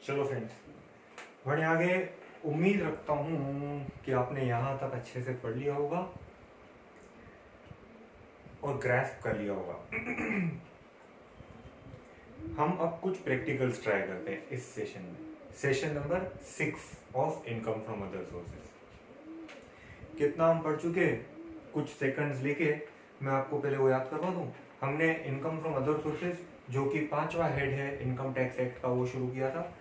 चलो फ्रेंड्स, बढ़े आगे। उम्मीद रखता हूँ कि आपने यहाँ तक अच्छे से पढ़ लिया होगा और ग्रैस्प कर लिया होगा। हम अब कुछ प्रैक्टिकल्स ट्राई करते हैं इस सेशन में, session number 6 of income from other sources. कितना हम पढ़ चुके, कुछ सेकंड्स लेके मैं आपको पहले वो याद करवा दूँ। हमने इनकम फ्रॉम अदर सोर्सेज, जो कि 5वां हेड है इनकम टैक्स एक्ट का, वो शुरू किया था।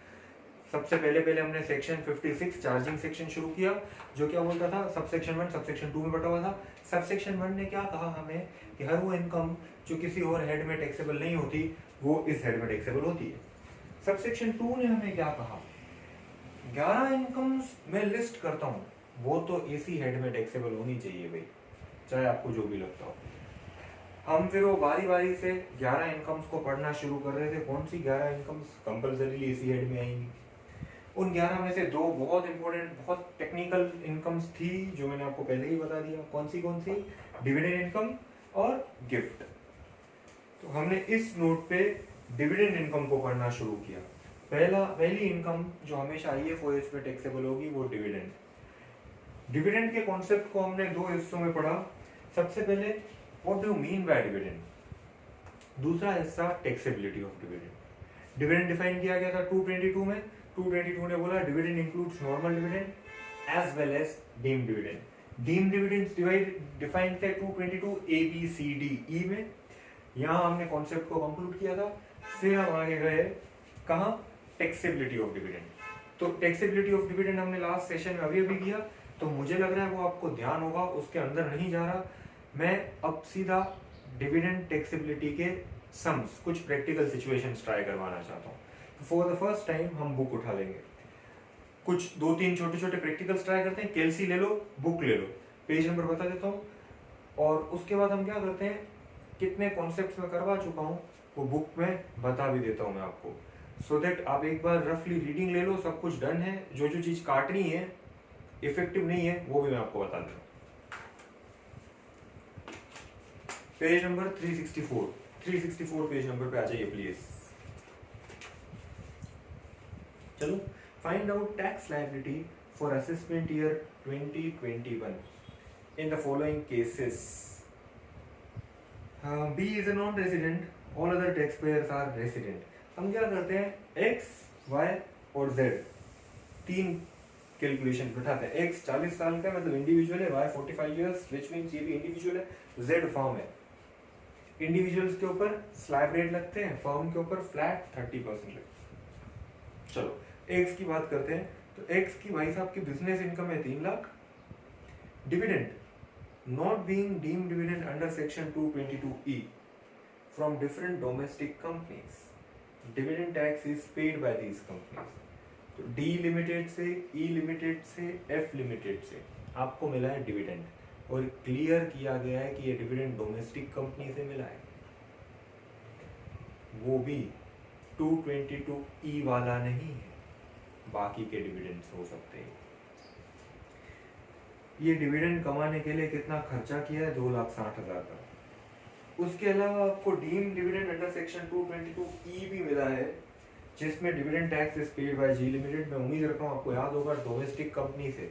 सबसे पहले हमने सेक्शन 56 चार्जिंग सेक्शन शुरू किया, जो क्या बोलता था, सबसेक्शन 1 सबसेक्शन 2 में बटा हुआ था। सबसेक्शन 1 ने क्या कहा हमें कि हर वो इनकम जो किसी और हेड में टैक्सेबल नहीं होती, वो इस हेड में टैक्सेबल होती है। सबसेक्शन 2 ने हमें क्या कहा, 11 इनकम्स मैं लिस्ट करता हूँ, वो तो इसी हेड में टैक्सेबल होनी चाहिए भाई, चाहे आपको जो भी लगता हो। हम फिर वो बारी बारी से 11 इनकम्स को पढ़ना शुरू कर रहे थे। कौन सी 11 इनकम्स कंपल्सरीली इसी हेड में आएंगी। उन 11 में से 2 बहुत इंपॉर्टेंट, बहुत टेक्निकल इनकम्स थी, जो मैंने आपको पहले ही बता दिया। कौन सी, डिविडेंड इनकम और गिफ्ट। तो हमने इस नोट पे डिविडेंड इनकम को पढ़ना शुरू किया। पहली इनकम जो हमेशा IFOS पे टैक्सेबल होगी, वो डिविडेंड। डिविडेंड के कॉन्सेप्ट को हमने 2 हिस्सों में पढ़ा। सबसे पहले what do you mean by dividend, दूसरा हिस्सा taxability of dividend. Dividend define किया गया था 222 में। 222 ने बोला dividend includes normal dividend as well as deemed dividend. Deemed dividends define थे 222 ABCDE में। यहाँ हमने कॉन्सेप्ट को कंक्लूड किया था। फिर हम आगे गए कहाँ, टैक्सेबिलिटी ऑफ डिविडेंड। तो टैक्सेबिलिटी ऑफ डिविडेंड हमने लास्ट सेशन में अभी किया, तो मुझे लग रहा है वो आपको ध्यान होगा, उसके अंदर नहीं जा रहा। मैं अब सीधा डिविडेंड टैक्सेबिलिटी के सम्स, कुछ प्रैक्टिकल सिचुएशंस ट्राई करवाना चाहता हूँ। फॉर द फर्स्ट टाइम हम बुक उठा लेंगे, कुछ 2-3 छोटे छोटे प्रैक्टिकल्स ट्राई करते हैं। केलसी ले लो, बुक ले लो, पेज नंबर बता देता हूँ, और उसके बाद हम क्या करते हैं, कितने कॉन्सेप्ट्स में करवा चुका हूँ वो बुक में बता भी देता हूँ मैं आपको, सो दैट आप एक बार रफली रीडिंग ले लो। सब कुछ डन है, जो जो चीज काटनी है, इफेक्टिव नहीं है, वो भी मैं आपको बता दूँ। पेज नंबर 364 पेज नंबर पे आ जाइए प्लीज। चलो, find out tax liability for assessment year 2021 in the following cases. B is a non-resident, all other taxpayers are resident. हम क्या करते हैं, X, Y और Z 3 कैलकुलेशन बिठाते हैं। X 40 साल का मतलब इंडिविजुअल है, Y 45 years विच मीन्स ये भी इंडिविजुअल है, Z फर्म है। इंडिविजुअल्स के ऊपर स्लैब रेट लगते हैं, फर्म के ऊपर फ्लैट 30% लगते हैं। चलो X की बात करते हैं, तो X की भाई साहब की बिजनेस इनकम है 3 lakh. Dividend not being deemed dividend under section 222E from different domestic companies, dividend tax is paid by these companies. तो D लिमिटेड से, E लिमिटेड से, F लिमिटेड से आपको मिला है डिविडेंड, और क्लियर किया गया है कि ये डिविडेंड डोमेस्टिक कंपनी से मिला है, वो भी 222E वाला नहीं है, बाकी के डिविडेंड्स हो सकते हैं। ये डिविडेंड कमाने के लिए कितना खर्चा किया है, 2,60,000 का। उसके अलावा आपको deem dividend under section 222E भी मिला है, जिसमें dividend tax is paid by G limited. मैं उम्मीद रखता हूँ आपको याद होगा, डोमेस्टिक कंपनी से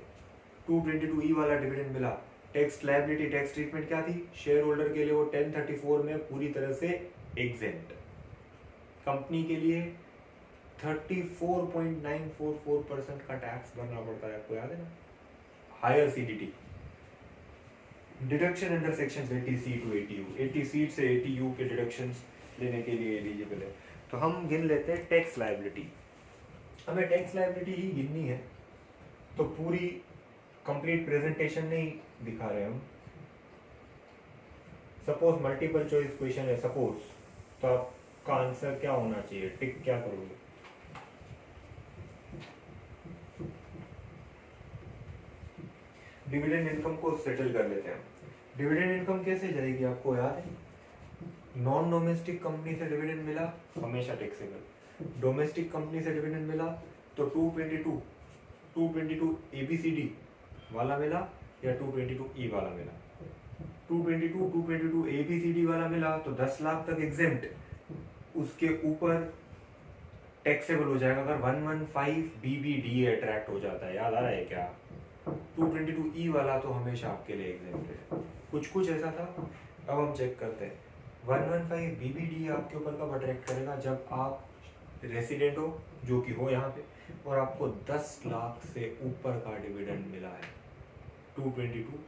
222E वाला डिविडेंड मिला। टैक्स लायबिलिटी, टैक्स ट्रीटमेंट क्या थी शेयर होल्डर के लिए, वो 1034 में पूरी तरह से एग्जेम्प्ट। कंपनी के लिए 34.944% का टैक्स भरना पड़ता है, आपको याद है ना, higher CDT। Deduction under section 80C to 80U, 80C से 80U के डिडक्शंस लेने के लिए एलिजिबल है। तो हम गिन लेते हैं टैक्स लायबिलिटी। हमें टैक्स लायबिलिटी ही गिननी है, तो पूरी कंप्लीट प्रेजेंटेशन नहीं दिखा रहे हम। सपोज मल्टीपल चॉइस क्वेश्चन है, सपोज, तो आपका आंसर क्या होना चाहिए, टिक क्या करोगे। डिविडेंड इनकम को सेटल कर लेते हैं। डिविडेंड इनकम कैसे जाएगी, आपको याद है, नॉन डोमेस्टिक कंपनी से डिविडेंड मिला हमेशा टैक्सेबल, डोमेस्टिक कंपनी से डिविडेंड मिला तो 222 ABCD वाला मिला या 222E वाला मिला। 222 ABCD वाला मिला तो 10 लाख तक एग्जेम्प्ट, उसके ऊपर टैक्सेबल हो जाएगा अगर 115 BBD अट्रैक्ट हो जाता है। याद आ रहा है क्या? 222E वाला तो हमेशा आपके लिए एग्जेम्प्टेड है। कुछ कुछ ऐसा था। अब हम चेक करते हैं। 115 BBD आपके ऊपर कब अट्रैक्ट करेगा? जब आप रेसिडेंट हो, जो कि हो यहाँ पे, और आपको 10 लाख से ऊपर का डिविडेंड मिला है। 222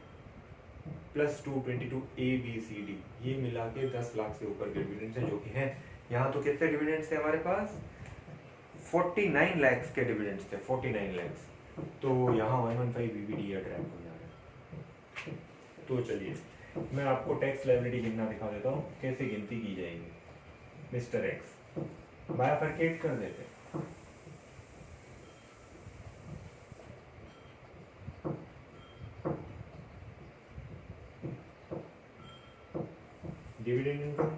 प्लस 222 ABCD ये मिला के 10 लाख से ऊपर के डिविडेंड्स हैं, जो कि हैं यहाँ। तो कितने डिविडेंड्स थे हमारे पास? 49 लाख के डिविडेंड्स थे, 49 लाख। तो यहाँ 115 BBD अट्रैक्ट हो जा रहा है। तो चलिए मैं आपको टैक्स लायबिलिटी गिनना दिखा देता हूँ, कैसे गिनती की जाएगी। मिस्टर एक्स बायफरकेट कर देते हैं। Dividend income,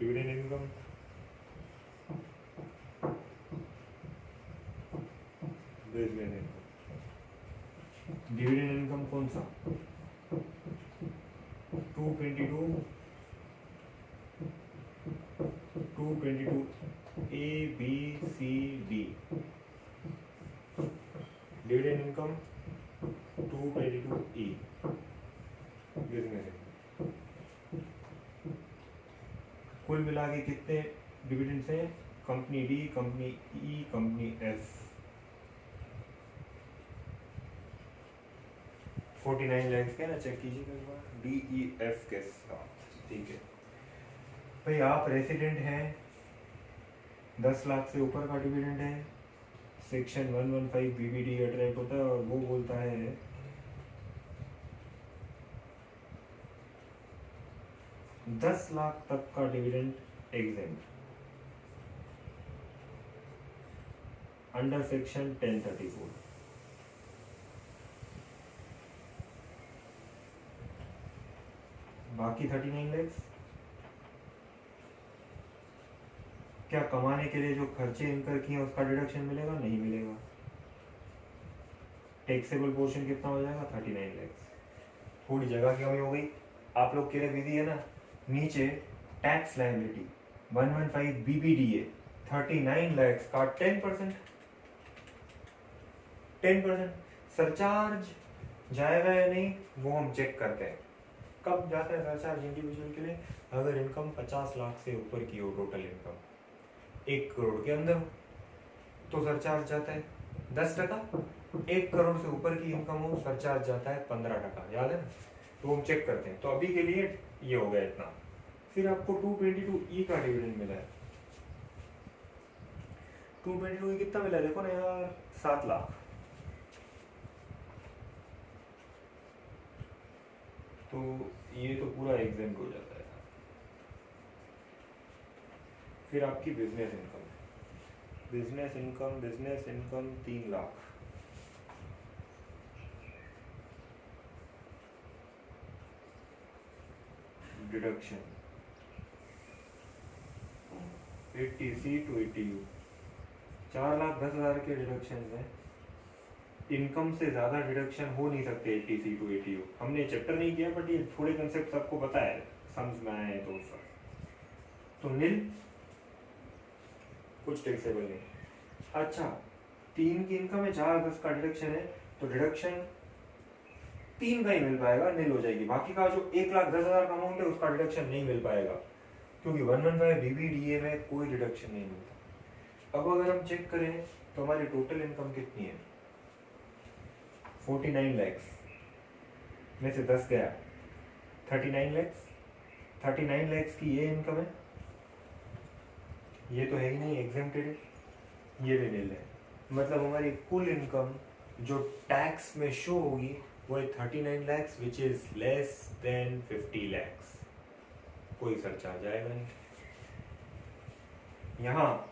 dividend income, business income. Dividend income कौन सा? 222 ABCD। Dividend income 222E business income. कुल मिला के कितने डिविडेंड्स हैं? कंपनी डी, कंपनी ई, कंपनी एफ। 49 लाख के ना, चेक कीजिएगा एक बार DEF के साथ। ठीक है भाई, आप रेसिडेंट हैं, 10 लाख से ऊपर का डिविडेंड है, सेक्शन 115 BBD अट्रैक्ट होता है, और वो बोलता है 10 लाख तक का डिविडेंड एग्जेम्प्ट अंडर सेक्शन 1034। बाकी 39 लाख क्या कमाने के लिए जो खर्चे इनकर किए उसका डिडक्शन मिलेगा? नहीं मिलेगा। टैक्सेबल पोर्शन कितना हो जाएगा? 39 लाख। थोड़ी जगह की कमी हो गई, आप लोग के लिए विधि है ना, नीचे टैक्स लायबिलिटी 115 BBDA 39 लाख का 10%। सरचार्ज जाएगा या नहीं वो हम चेक करते हैं। कब जाता है सरचार्ज इंडिविजुअल के लिए? अगर इनकम 50 लाख से ऊपर की हो, टोटल इनकम 1 करोड़ के अंदर हो, तो सरचार्ज जाता है 10%। 1 करोड़ से ऊपर की इनकम हो, सरचार्ज जाता है 15%। याद है ना? तो हम चेक करते हैं। तो अभी के लिए ये हो गया इतना। फिर आपको 222E का डिविडेंड मिला है। 222E कितना मिला है देखो ना यार, 7 लाख। तो ये तो पूरा एग्जेम्प्ट हो जाता है। फिर आपकी business income, business income 3 lakh. Deduction 80C to 80U, 4,10,000 के डिडक्शन है। इनकम से ज्यादा डिडक्शन हो नहीं सकते 80C to 80U। हमने चैप्टर नहीं किया, बट ये थोड़े कंसेप्ट आपको पता है, समझ में आए तो सब। तो नील, कुछ टैक्सेबल नहीं। अच्छा, 3 की इनकम है, 4,10 का डिडक्शन है, तो डिडक्शन 3 का ही मिल पाएगा, नील हो जाएगी। बाकी का जो 1,10,000 का अमाउंट है उसका डिडक्शन नहीं मिल पाएगा, क्योंकि 115 BBDA में कोई डिडक्शन नहीं मिलता। अब अगर हम चेक करें तो हमारी टोटल इनकम कितनी है? 49 लाख में से 10 गया, 39 लाख। 39 लाख की ये इनकम है, ये तो है ही नहीं, एग्जेम्प्टेड है, ये भी नील है। मतलब हमारी कुल इनकम जो टैक्स में शो होगी वो है 39 lakh, which is less than 50 lakh. कोई सरचार्ज आएगा नहीं। यहाँ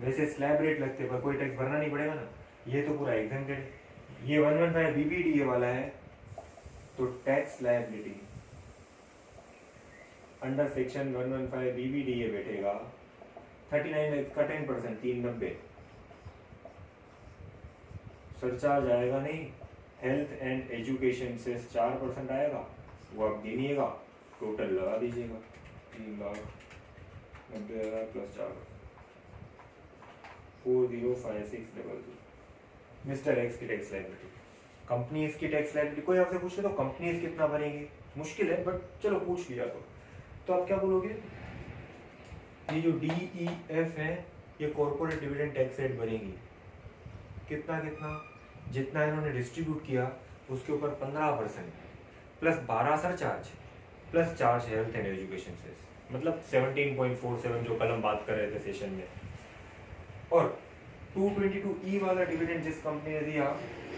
वैसे स्लैब रेट लगते पर कोई टैक्स भरना नहीं पड़ेगा ना, ये तो पूरा एग्जेम्प्टेड है। ये 115 BBDA वाला है, तो tax liability under section 115 BBDA बैठेगा 39 लाख का 10%, 390। सरचार्ज आएगा नहीं। हेल्थ एंड एजुकेशन से 4% आएगा, वो आप गिनिएगा, टोटल लगा दीजिएगा 3,90,000 प्लस 4 405600। मिस्टर एक्स की टैक्स लायबिलिटी, कंपनी इसकी टैक्स लायबिलिटी। कोई आपसे पूछे तो कंपनी कितना भरेंगी, मुश्किल है बट चलो पूछ लिया तो आप क्या बोलोगे, ये जो DEF है ये कॉर्पोरेट डिविडेंड टैक्स रेट भरेंगी। कितना कितना, जितना इन्होंने डिस्ट्रीब्यूट किया उसके ऊपर 15% plus 12 surcharge plus charge health and education से, मतलब 17.47 जो कल हम बात कर रहे थे सेशन में। और 222E वाला डिविडेंड जिस कंपनी ने दिया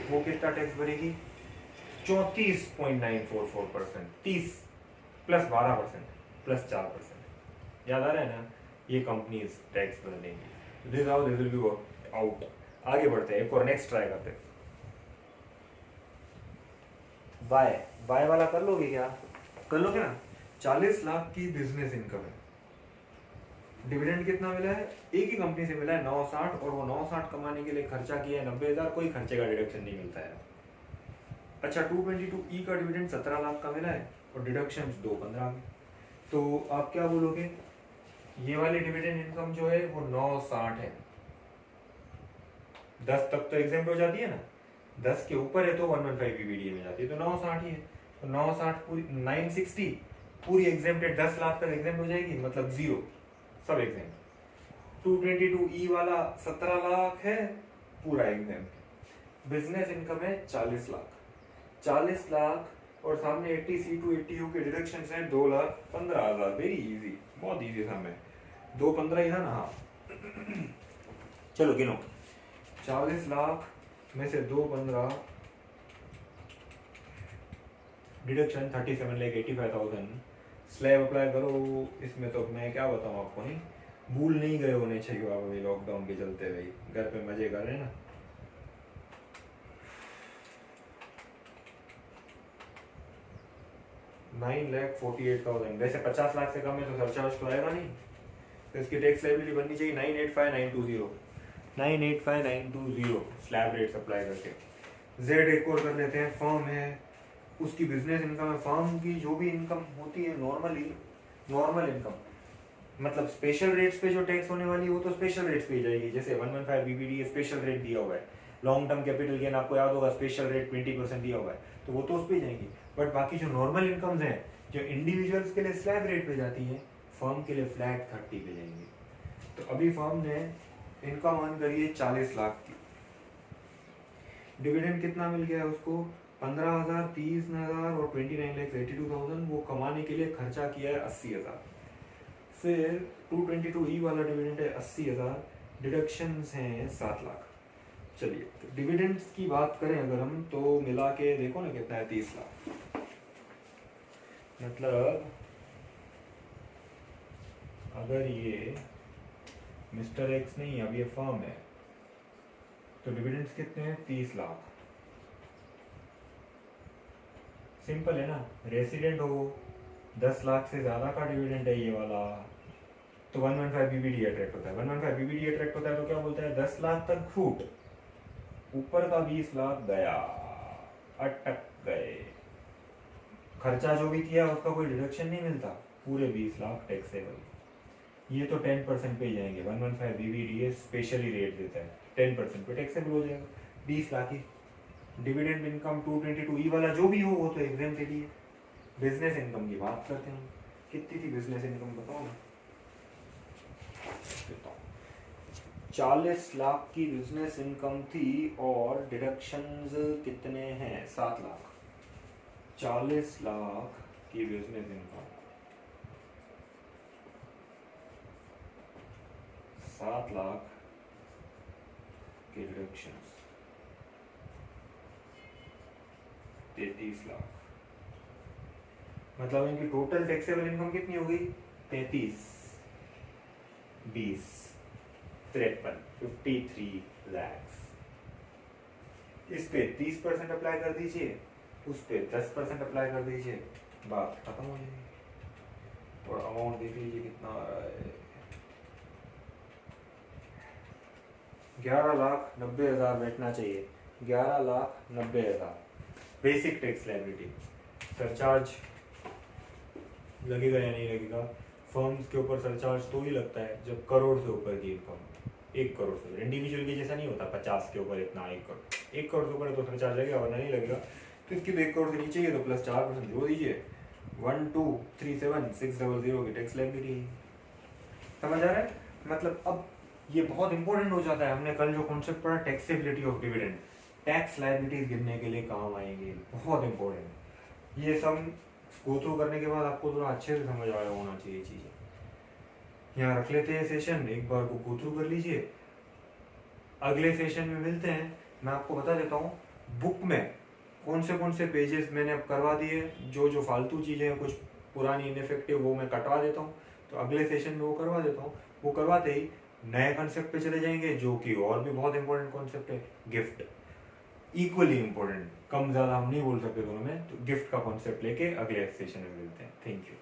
वो कितना टैक्स भरेगी, 34.944%, 30 प्लस 12% प्लस 4%। याद आ रहा है ना, ये कंपनी टैक्स भर देंगी। This how this will be work out. आगे बढ़ते हैं, एक और नेक्स्ट ट्राई करते हैं। बाय वाला कर लोगे क्या, कर लोगे ना। 40 लाख की बिजनेस इनकम है, डिविडेंड कितना मिला है, एक ही कंपनी से मिला है 960, और वो 960 कमाने के लिए खर्चा किया है 90,000, कोई खर्चे का डिडक्शन नहीं मिलता है। अच्छा 222E का डिविडेंड 17 लाख का मिला है और डिडक्शन 215 की, तो आप क्या बोलोगे, ये वाली डिविडेंड इनकम जो है वो 960 है। 10 तक तो एग्जाम्प्ट हो जाती है ना, 10 के ऊपर है तो 115 PBDA में जाती है, तो 960 ही है। तो 960 पूरी 960 पूरी एग्जाम्प्टेड 10 लाख तक एग्जाम्प्ट हो जाएगी, मतलब जीरो सब एग्जाम्प्ट। 222E वाला 17 लाख है पूरा एग्जाम्प्ट। बिजनेस इनकम है 40 लाख, 40 लाख और सामने 80C to 80U के डिडक्शंस हैं 2,15,000। वेरी इजी, बहुत इजी सम है, 215 ही था ना। हाँ चलो गिनो, 40 लाख में से 215 डिडक्शन 37,85,000। स्लैब अप्लाई करो इसमें, तो मैं क्या बताऊँ आपको, नहीं भूल नहीं गए होने चाहिए आप अभी लॉकडाउन के चलते हुए घर पे मजे कर रहे हैं ना। $9,48,000, वैसे 50 लाख से कम है तो सरचार्ज तो आएगा नहीं, तो इसकी टैक्स लायबिलिटी बननी चाहिए 985,920, 985,920 स्लैब रेट अप्लाई करके। जेड एक और कर लेते हैं, फर्म है उसकी बिजनेस इनकम है, फर्म की जो भी इनकम होती है नॉर्मल इनकम, मतलब स्पेशल रेट्स पे जो टैक्स होने वाली है वो तो स्पेशल रेट्स पे ही जाएगी। जैसे 115 BBDA स्पेशल रेट दिया हुआ है, लॉन्ग टर्म कैपिटल गेन आपको याद होगा स्पेशल रेट 20% दिया हुआ है, तो वो तो उस पर जाएंगी। बट बाकी जो नॉर्मल इनकम्स हैं जो इंडिविजुअल्स के लिए स्लैब रेट पे जाती हैं, फर्म के लिए फ्लैट 30 पे जाएंगी। तो अभी फर्म ने इनकम अर्न करी है 40 लाख की, डिविडेंड कितना मिल गया है उसको, 15,000, 30,000 और 29,82,000। वो कमाने के लिए खर्चा किया है 80,000। फिर 222E वाला डिविडेंड है 80,000, डिडक्शंस हैं 7 लाख। चलिए तो डिविडेंड्स की बात करें अगर हम, तो मिला के देखो ना कितना है, 30 लाख। मतलब अगर ये मिस्टर एक्स नहीं अब ये फर्म है तो डिविडेंड्स कितने हैं, 30 लाख। सिंपल है ना, रेसिडेंट हो 10 लाख से ज्यादा का डिविडेंड है ये वाला, तो 115 BBDA अट्रैक्ट होता है। 115 BBDA अट्रैक्ट होता है तो क्या बोलता है, 10 लाख तक छूट, ऊपर का 20 लाख गया, अटक गए। खर्चा जो भी किया उसका कोई डिडक्शन नहीं मिलता, पूरे 20 लाख टैक्सेबल। ये तो 10% पे जाएंगे, 115 BBDA स्पेशली रेट देता है, 10% पे टैक्सेबल हो जाएगा 20 लाख ही। डिविडेंड इनकम 222E वाला जो भी हो वो तो एग्जाम्प्टेड ही है। बिजनेस इनकम की बात करते हैं, कितनी थी बिजनेस इनकम बताओ ना। 40 लाख की बिजनेस इनकम थी और डिडक्शंस कितने हैं, 7 लाख। 40 लाख की बिजनेस इनकम, 7 लाख के डिडक्शंस 33 लाख। मतलब इनकी टोटल टैक्सेबल इनकम कितनी हो गई, 33, 20, 53, 53 लाख। इस पे 30% अप्लाई कर दीजिए, उस पे 10% अप्लाई कर दीजिए, बात खत्म हो जाएगी। और अमाउंट देख लीजिए कितना आ रहा है, 11,90,000 बैठना चाहिए, 11,90,000 बेसिक टैक्स लायबिलिटी। सरचार्ज लगेगा या नहीं लगेगा? फर्म्स के ऊपर सरचार्ज तो ही लगता है जब करोड़ से ऊपर की इनकम, 1 करोड़ से। इंडिविजुअल की जैसा नहीं होता 50 के ऊपर इतना, 1 करोड़, 1 करोड़ से ऊपर है तो सरचार्ज लगेगा वरना नहीं लगेगा। तो इसकी तो 1 करोड़ से नीचे ही है तो प्लस 4% जो दीजिए, 1237600 की टैक्स लायबिलिटी। समझ आ रहा है? मतलब अब ये बहुत इंपॉर्टेंट हो जाता है। हमने कल जो कॉन्सेप्ट पढ़ा taxability of dividend, tax liabilities गिनने के लिए काम आएंगे, बहुत इंपॉर्टेंट। ये सब गो थ्रू करने के बाद आपको थोड़ा अच्छे से समझ आया होना चाहिए चीज़ें। यहाँ रख लेते हैं सेशन, एक बार को गो थ्रू कर लीजिए, अगले सेशन में मिलते हैं। मैं आपको बता देता हूँ बुक में कौन से पेजेस मैंने अब करवा दिए, जो जो फालतू चीज़ें हैं कुछ पुरानी इनफेक्टिव वो मैं कटवा देता हूँ, तो अगले सेशन में वो करवा देता हूँ। वो करवाते ही नए कॉन्सेप्ट पे चले जाएंगे जो कि और भी बहुत इंपॉर्टेंट कॉन्सेप्ट है, गिफ्ट। इक्वली इंपॉर्टेंट, कम ज़्यादा हम नहीं बोल सकते दोनों में, तो गिफ्ट का कॉन्सेप्ट लेके अगले सेशन में मिलते हैं। Thank you.